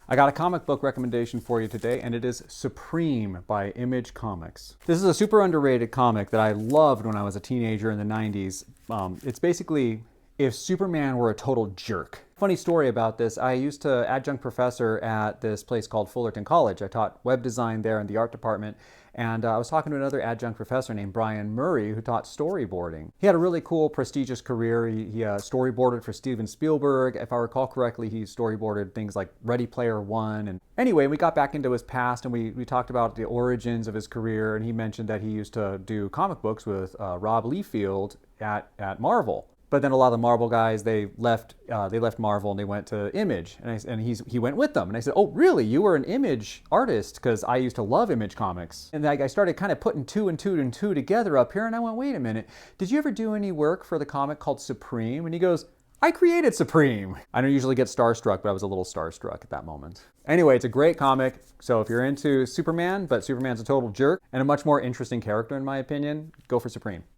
I got a comic book recommendation for you today, and it is Supreme by Image Comics. This is a super underrated comic that I loved when I was a teenager in the 90s. It's basically if Superman were a total jerk. Funny story about this, I used to adjunct professor at this place called Fullerton College. I taught web design there in the art department, and I was talking to another adjunct professor named Brian Murray who taught storyboarding. He had a really cool, prestigious career. He storyboarded for Steven Spielberg. If I recall correctly, he storyboarded things like Ready Player One. And anyway, we got back into his past and we talked about the origins of his career, and he mentioned that he used to do comic books with Rob Liefeld at Marvel. But then a lot of the Marvel guys, they left Marvel and they went to Image, and he went with them. And I said, "Oh, really? You were an Image artist?" Because I used to love Image comics. And I started kind of putting two and two together up here, and I went, "Wait a minute, did you ever do any work for the comic called Supreme?" And he goes, "I created Supreme." I don't usually get starstruck, but I was a little starstruck at that moment. Anyway, it's a great comic. So if you're into Superman, but Superman's a total jerk and a much more interesting character in my opinion, go for Supreme.